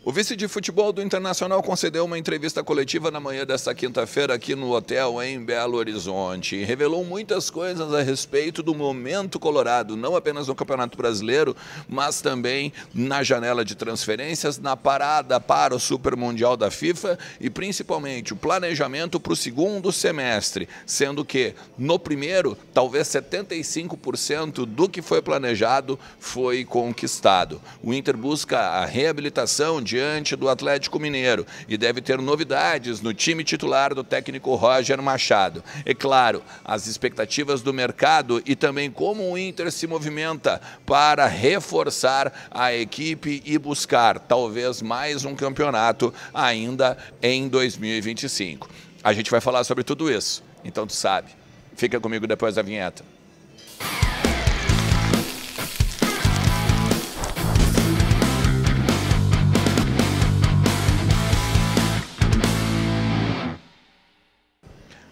O vice de futebol do Internacional concedeu uma entrevista coletiva na manhã desta quinta-feira aqui no hotel em Belo Horizonte e revelou muitas coisas a respeito do momento colorado, não apenas no Campeonato Brasileiro, mas também na janela de transferências, na parada para o Super Mundial da FIFA e principalmente o planejamento para o segundo semestre, sendo que no primeiro, talvez 75% do que foi planejado foi conquistado. O Inter busca a reabilitação diante do Atlético Mineiro e deve ter novidades no time titular do técnico Roger Machado. É claro, as expectativas do mercado e também como o Inter se movimenta para reforçar a equipe e buscar talvez mais um campeonato ainda em 2025. A gente vai falar sobre tudo isso, então tu sabe. Fica comigo depois da vinheta.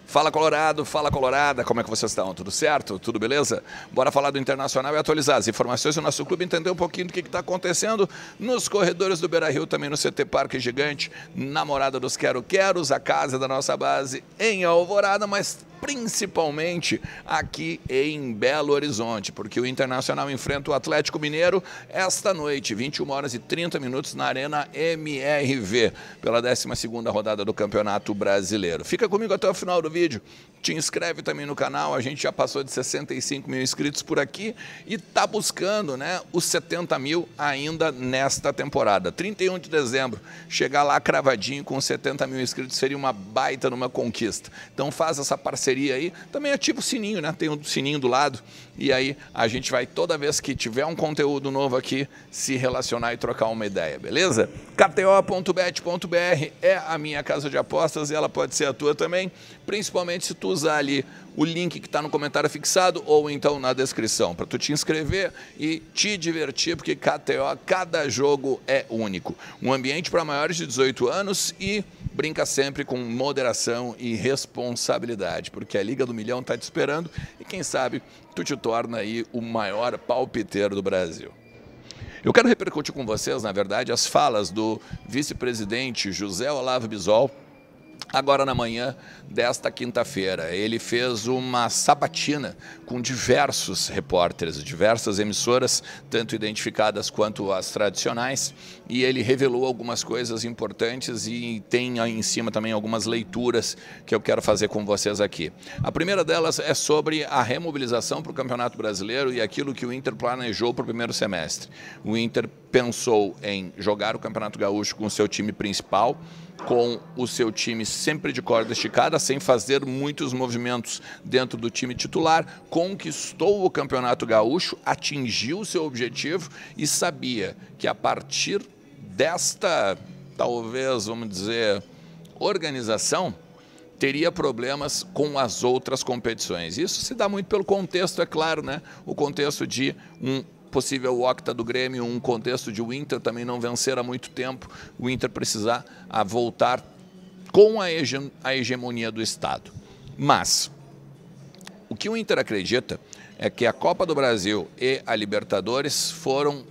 Fala Colorado, fala Colorada, como é que vocês estão? Tudo certo? Tudo beleza? Bora falar do Internacional e atualizar as informações do nosso clube, entender um pouquinho do que está acontecendo nos corredores do Beira-Rio, também no CT Parque Gigante, na Morada dos Quero-Queros, a casa da nossa base em Alvorada, mas principalmente aqui em Belo Horizonte, porque o Internacional enfrenta o Atlético Mineiro esta noite, 21h30 na Arena MRV, pela 12ª rodada do Campeonato Brasileiro. Fica comigo até o final do vídeo, te inscreve também no canal, a gente já passou de 65 mil inscritos por aqui e está buscando, né, os 70 mil ainda nesta temporada. 31 de dezembro, chegar lá cravadinho com 70 mil inscritos seria uma baita numa conquista. Então faz essa parceria aí, também ativa o sininho, né? Tem um sininho do lado e aí a gente vai toda vez que tiver um conteúdo novo aqui se relacionar e trocar uma ideia, beleza? KTO.bet.br é a minha casa de apostas e ela pode ser a tua também, principalmente se tu usar ali o link que está no comentário fixado ou então na descrição, para tu te inscrever e te divertir, porque KTO, cada jogo é único. Um ambiente para maiores de 18 anos e brinca sempre com moderação e responsabilidade, porque a Liga do Milhão está te esperando e quem sabe tu te torna aí o maior palpiteiro do Brasil. Eu quero repercutir com vocês, na verdade, as falas do vice-presidente José Olavo Bisol, agora na manhã desta quinta-feira. Ele fez uma sabatina com diversos repórteres, diversas emissoras, tanto identificadas quanto as tradicionais, e ele revelou algumas coisas importantes e tem aí em cima também algumas leituras que eu quero fazer com vocês aqui. A primeira delas é sobre a remobilização para o Campeonato Brasileiro e aquilo que o Inter planejou para o primeiro semestre. O Inter pensou em jogar o Campeonato Gaúcho com o seu time principal, com o seu time sempre de corda esticada, sem fazer muitos movimentos dentro do time titular, conquistou o Campeonato Gaúcho, atingiu o seu objetivo e sabia que a partir desta, talvez, vamos dizer, organização, teria problemas com as outras competições. Isso se dá muito pelo contexto, é claro, né? O contexto de um possível octa do Grêmio, um contexto de o Inter também não vencer há muito tempo, o Inter precisar voltar com a hegemonia do Estado. Mas o que o Inter acredita é que a Copa do Brasil e a Libertadores foram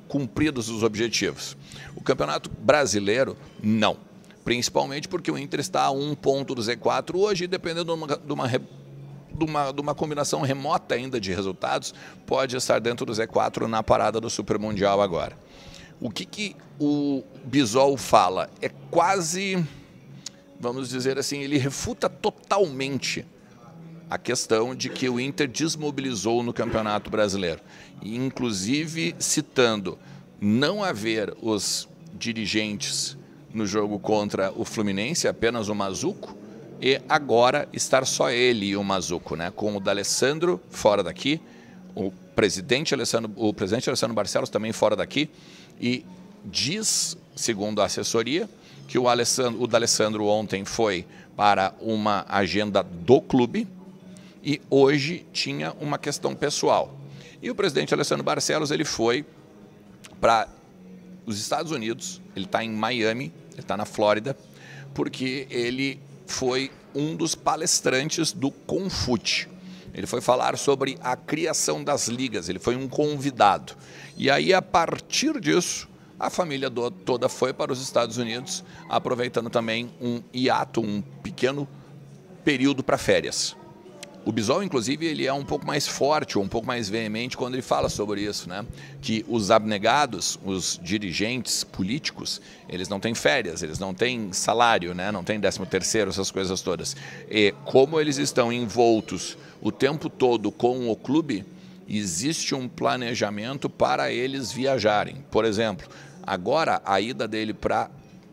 cumpridos os objetivos. O Campeonato Brasileiro, não. Principalmente porque o Inter está a 1 ponto do Z4 hoje, dependendo de uma combinação remota ainda de resultados, pode estar dentro do Z4 na parada do Super Mundial agora. O que o Bisol fala é quase, vamos dizer assim, ele refuta totalmente a questão de que o Inter desmobilizou no Campeonato Brasileiro, inclusive citando não haver os dirigentes no jogo contra o Fluminense, apenas o Mazuco, e agora estar só ele e o Mazuco, né? Com o D'Alessandro fora daqui, o presidente Alessandro Barcelos também fora daqui, e diz, segundo a assessoria, que o D'Alessandro ontem foi para uma agenda do clube e hoje tinha uma questão pessoal. E o presidente Alessandro Barcelos, ele foi para os Estados Unidos, ele está em Miami, ele está na Flórida, porque ele foi um dos palestrantes do Confute. Ele foi falar sobre a criação das ligas, ele foi um convidado. E aí, a partir disso, a família toda foi para os Estados Unidos, aproveitando também um hiato, um pequeno período para férias. O Bisol, inclusive, ele é um pouco mais forte, ou um pouco mais veemente quando ele fala sobre isso, né? Que os abnegados, os dirigentes políticos, eles não têm férias, eles não têm salário, né? Não têm 13º, essas coisas todas. E como eles estão envoltos o tempo todo com o clube, existe um planejamento para eles viajarem. Por exemplo, agora a ida dele para a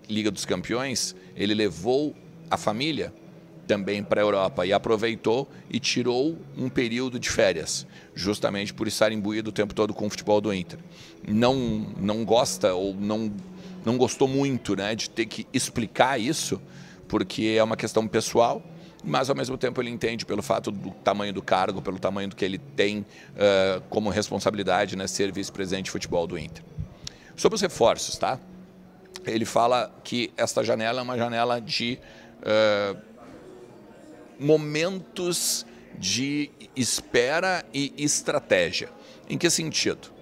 Liga dos Campeões, ele levou a família também para a Europa e aproveitou e tirou um período de férias, justamente por estar imbuído o tempo todo com o futebol do Inter. Não gosta ou não gostou muito, né, de ter que explicar isso, porque é uma questão pessoal, mas ao mesmo tempo ele entende pelo fato do tamanho do cargo, pelo tamanho do que ele tem como responsabilidade, né, ser vice-presidente de futebol do Inter. Sobre os reforços, tá? Ele fala que esta janela é uma janela de momentos de espera e estratégia. Em que sentido?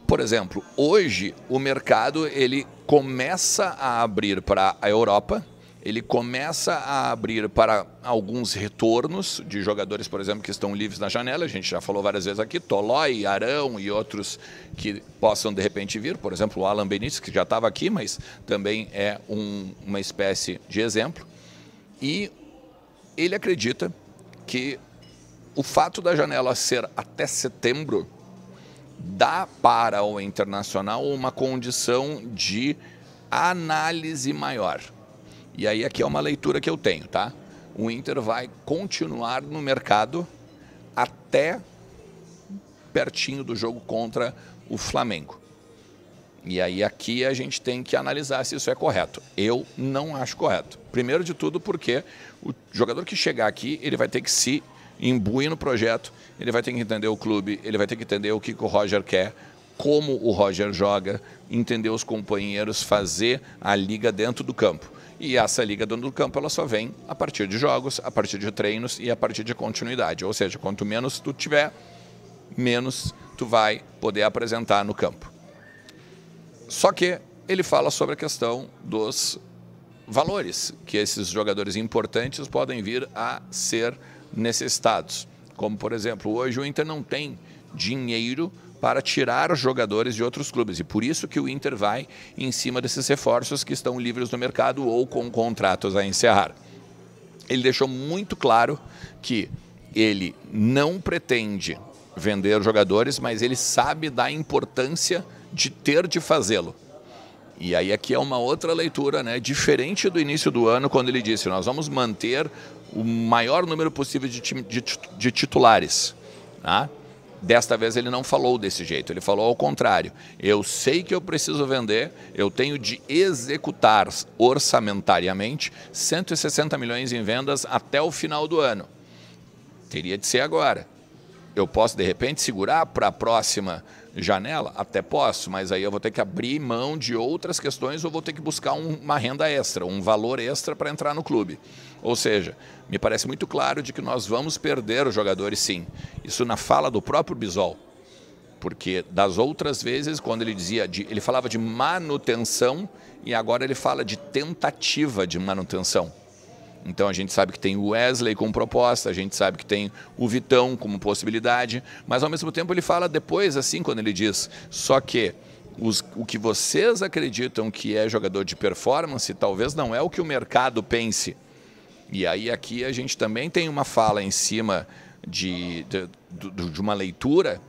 Por exemplo, hoje o mercado ele começa a abrir para a Europa, ele começa a abrir para alguns retornos de jogadores, por exemplo, que estão livres na janela. A gente já falou várias vezes aqui, Tolói, Arão e outros que possam de repente vir. Por exemplo, o Alan Benítez, que já estava aqui, mas também é uma espécie de exemplo. E ele acredita que o fato da janela ser até setembro dá para o Internacional uma condição de análise maior. E aí aqui é uma leitura que eu tenho, tá? O Inter vai continuar no mercado até pertinho do jogo contra o Flamengo. E aí aqui a gente tem que analisar se isso é correto. Eu não acho correto. Primeiro de tudo porque o jogador que chegar aqui, ele vai ter que se imbuir no projeto, ele vai ter que entender o clube, ele vai ter que entender o que o Roger quer, como o Roger joga, entender os companheiros, fazer a liga dentro do campo. E essa liga dentro do campo, ela só vem a partir de jogos, a partir de treinos e a partir de continuidade. Ou seja, quanto menos tu tiver, menos tu vai poder apresentar no campo. Só que ele fala sobre a questão dos valores que esses jogadores importantes podem vir a ser necessitados. Como, por exemplo, hoje o Inter não tem dinheiro para tirar jogadores de outros clubes. E por isso que o Inter vai em cima desses reforços que estão livres no mercado ou com contratos a encerrar. Ele deixou muito claro que ele não pretende vender jogadores, mas ele sabe da importância de ter de fazê-lo. E aí aqui é uma outra leitura, né, diferente do início do ano, quando ele disse: nós vamos manter o maior número possível de titulares. Tá? Desta vez ele não falou desse jeito, ele falou ao contrário. Eu sei que eu preciso vender, eu tenho de executar orçamentariamente 160 milhões em vendas até o final do ano. Teria de ser agora. Eu posso, de repente, segurar para a próxima janela? Até posso, mas aí eu vou ter que abrir mão de outras questões ou vou ter que buscar uma renda extra, um valor extra para entrar no clube. Ou seja, me parece muito claro de que nós vamos perder os jogadores, sim. Isso na fala do próprio Bisol. Porque das outras vezes, quando ele dizia, ele falava de manutenção e agora ele fala de tentativa de manutenção. Então a gente sabe que tem o Wesley como proposta, a gente sabe que tem o Vitão como possibilidade, mas ao mesmo tempo ele fala depois assim, quando ele diz, só que o que vocês acreditam que é jogador de performance, talvez não é o que o mercado pense. E aí aqui a gente também tem uma fala em cima de uma leitura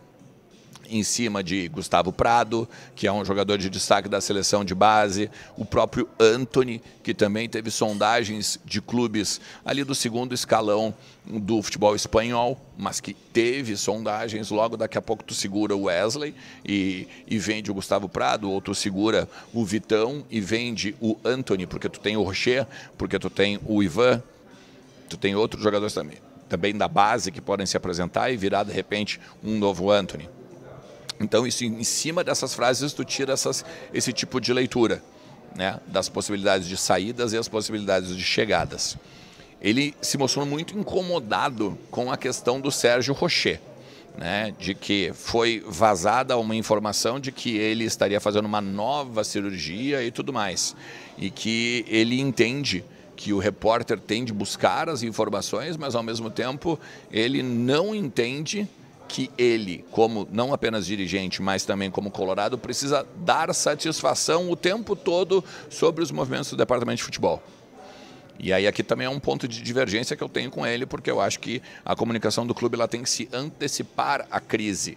em cima de Gustavo Prado, que é um jogador de destaque da seleção de base, o próprio Antony, que também teve sondagens de clubes ali do segundo escalão do futebol espanhol, mas que teve sondagens. Logo daqui a pouco tu segura o Wesley e vende o Gustavo Prado, ou tu segura o Vitão e vende o Antony, porque tu tem o Rocher, porque tu tem o Ivan, tu tem outros jogadores também da base que podem se apresentar e virar de repente um novo Antony. Então, isso, em cima dessas frases, tu tira esse tipo de leitura, né, das possibilidades de saídas e as possibilidades de chegadas. Ele se mostrou muito incomodado com a questão do Sérgio Rocher. né, de que foi vazada uma informação de que ele estaria fazendo uma nova cirurgia e tudo mais. E que ele entende que o repórter tem de buscar as informações, mas ao mesmo tempo ele não entende que ele, como não apenas dirigente, mas também como colorado, precisa dar satisfação o tempo todo sobre os movimentos do departamento de futebol. E aí aqui também é um ponto de divergência que eu tenho com ele, porque eu acho que a comunicação do clube ela tem que se antecipar à crise,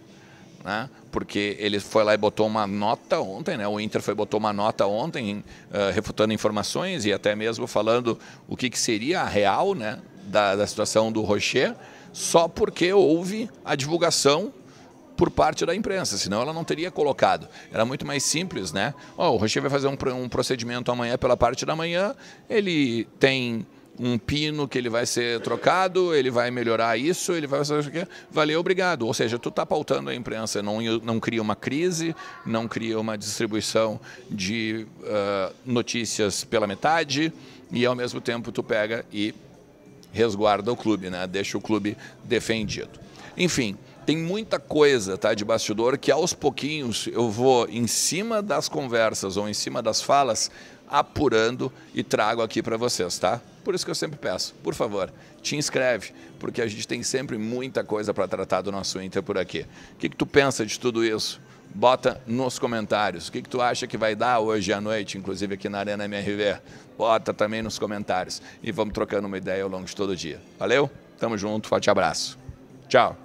né? Porque ele foi lá e botou uma nota ontem, né? O Inter botou uma nota ontem, refutando informações e até mesmo falando o que seria a real, né, da situação do Rocher, só porque houve a divulgação por parte da imprensa, senão ela não teria colocado. Era muito mais simples, né? O Rocher vai fazer um procedimento amanhã pela parte da manhã, ele tem um pino que ele vai ser trocado, ele vai melhorar isso, ele vai fazer o quê? Valeu, obrigado. Ou seja, tu está pautando a imprensa, não cria uma crise, não cria uma distribuição de notícias pela metade e ao mesmo tempo tu pega e resguarda o clube, né? Deixa o clube defendido. Enfim, tem muita coisa, tá, de bastidor que aos pouquinhos eu vou em cima das conversas ou em cima das falas apurando e trago aqui para vocês, tá? Por isso que eu sempre peço, por favor, te inscreve, porque a gente tem sempre muita coisa para tratar do nosso Inter por aqui. O que tu pensa de tudo isso? Bota nos comentários. O que tu acha que vai dar hoje à noite, inclusive aqui na Arena MRV? Bota também nos comentários e vamos trocando uma ideia ao longo de todo o dia. Valeu? Tamo junto, forte abraço. Tchau.